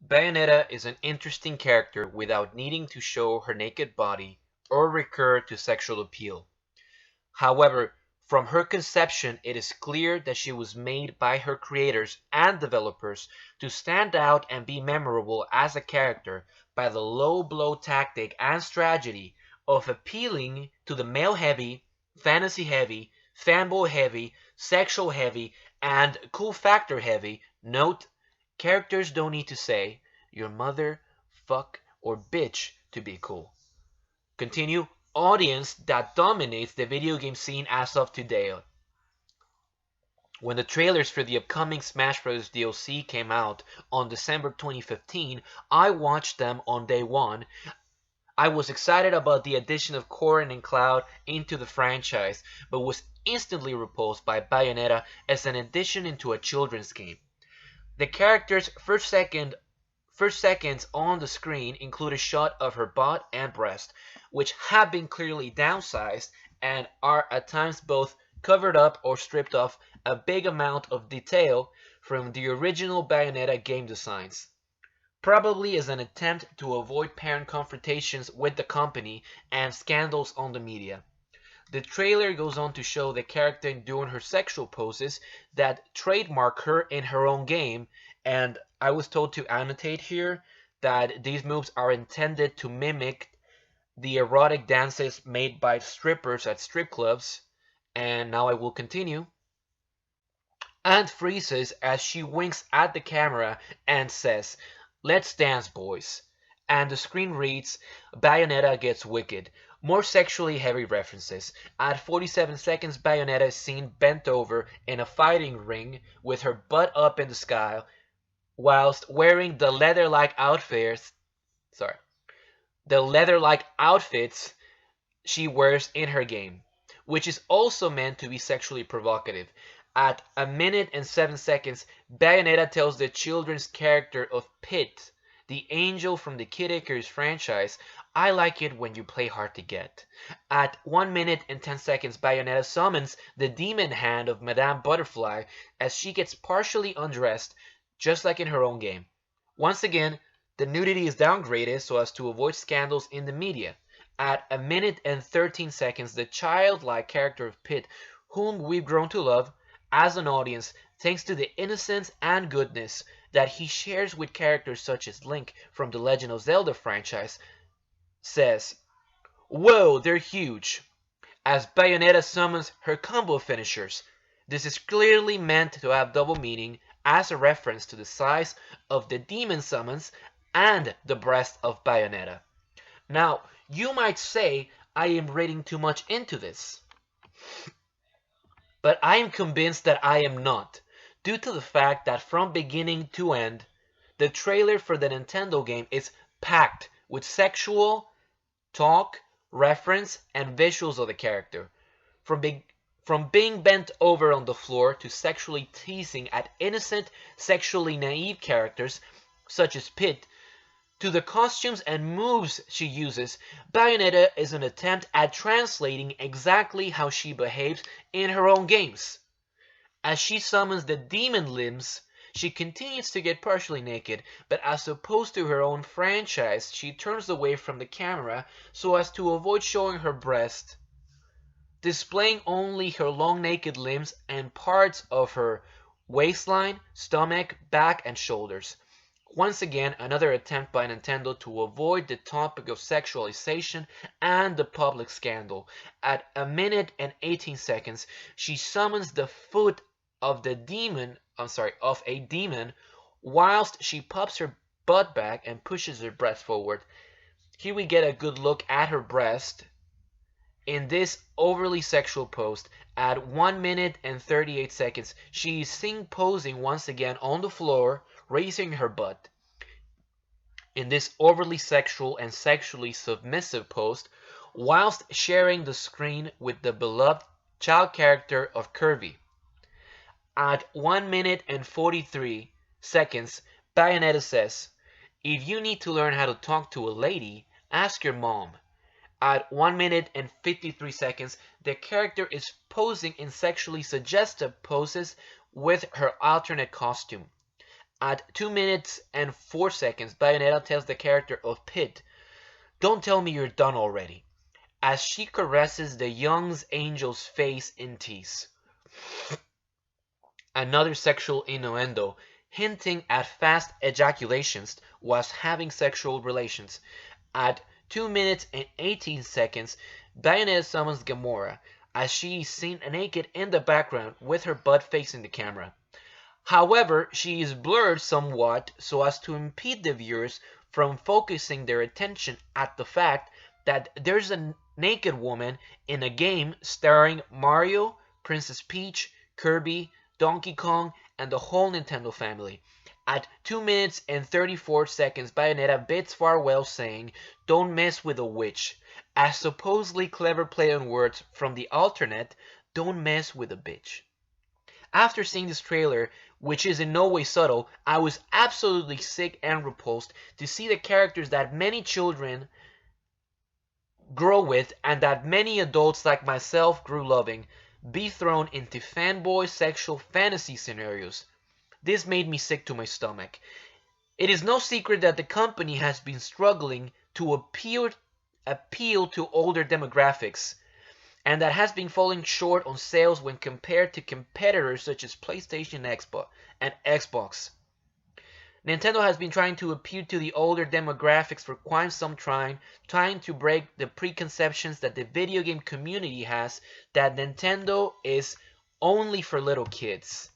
Bayonetta is an interesting character without needing to show her naked body or recur to sexual appeal. However, from her conception it is clear that she was made by her creators and developers to stand out and be memorable as a character by the low blow tactic and strategy of appealing to the male heavy, fantasy heavy, fanboy heavy, sexual heavy, and cool factor heavy. Note, characters don't need to say your mother, fuck, or bitch to be cool. Continue, audience that dominates the video game scene as of today. When the trailers for the upcoming Smash Bros. DLC came out on December 2015, I watched them on day one. I was excited about the addition of Corrin and Cloud into the franchise, but was instantly repulsed by Bayonetta as an addition into a children's game. The character's first seconds on the screen include a shot of her butt and breast, which have been clearly downsized and are at times both covered up or stripped off a big amount of detail from the original Bayonetta game designs, probably as an attempt to avoid parent confrontations with the company and scandals on the media. The trailer goes on to show the character doing her sexual poses that trademark her in her own game, and I was told to annotate here that these moves are intended to mimic the erotic dances made by strippers at strip clubs, and now I will continue. And freezes as she winks at the camera and says, "Let's dance, boys." And the screen reads, "Bayonetta gets wicked." More sexually heavy references. At 47 seconds, Bayonetta is seen bent over in a fighting ring with her butt up in the sky whilst wearing the leather-like outfits she wears in her game, which is also meant to be sexually provocative. At a minute and 7 seconds, Bayonetta tells the children's character of Pit, the angel from the Kid Icarus franchise, "I like it when you play hard to get." At 1 minute and 10 seconds, Bayonetta summons the demon hand of Madame Butterfly as she gets partially undressed, just like in her own game. Once again, the nudity is downgraded so as to avoid scandals in the media. At a minute and 13 seconds, the childlike character of Pit, whom we've grown to love as an audience thanks to the innocence and goodness that he shares with characters such as Link from the Legend of Zelda franchise, says, "Whoa, they're huge," as Bayonetta summons her combo finishers. This is clearly meant to have double meaning as a reference to the size of the demon summons and the breast of Bayonetta. Now, you might say I am reading too much into this, but I am convinced that I am not, due to the fact that from beginning to end, the trailer for the Nintendo game is packed with sexual talk, reference, and visuals of the character. From being bent over on the floor to sexually teasing at innocent, sexually naive characters such as Pit, to the costumes and moves she uses, Bayonetta is an attempt at translating exactly how she behaves in her own games. As she summons the demon limbs, she continues to get partially naked, but as opposed to her own franchise, she turns away from the camera so as to avoid showing her breast, displaying only her long naked limbs and parts of her waistline, stomach, back, and shoulders. Once again, another attempt by Nintendo to avoid the topic of sexualization and the public scandal. At a minute and 18 seconds, she summons the foot of a demon whilst she pops her butt back and pushes her breast forward. Here we get a good look at her breast in this overly sexual pose. At 1 minute and 38 seconds, she is seen posing once again on the floor, raising her butt. In this overly sexual and sexually submissive pose, whilst sharing the screen with the beloved child character of Kirby. At 1 minute and 43 seconds, Bayonetta says, "If you need to learn how to talk to a lady, ask your mom." At 1 minute and 53 seconds, the character is posing in sexually suggestive poses with her alternate costume. At 2 minutes and 4 seconds, Bayonetta tells the character of Pit, "Don't tell me you're done already," as she caresses the young angel's face in tease. Another sexual innuendo, hinting at fast ejaculations was having sexual relations. At 2 minutes and 18 seconds, Bayonetta summons Gamora, as she is seen naked in the background with her butt facing the camera. However, she is blurred somewhat so as to impede the viewers from focusing their attention at the fact that there's a naked woman in a game starring Mario, Princess Peach, Kirby, Donkey Kong, and the whole Nintendo family. At 2 minutes and 34 seconds, Bayonetta bids farewell saying, "Don't mess with a witch," a supposedly clever play on words from the alternate, "Don't mess with a bitch." After seeing this trailer, which is in no way subtle, I was absolutely sick and repulsed to see the characters that many children grow with and that many adults like myself grew loving be thrown into fanboy sexual fantasy scenarios. This made me sick to my stomach. It is no secret that the company has been struggling to appeal to older demographics, and that has been falling short on sales when compared to competitors such as PlayStation and Xbox. Nintendo has been trying to appeal to the older demographics for quite some time, trying to break the preconceptions that the video game community has that Nintendo is only for little kids.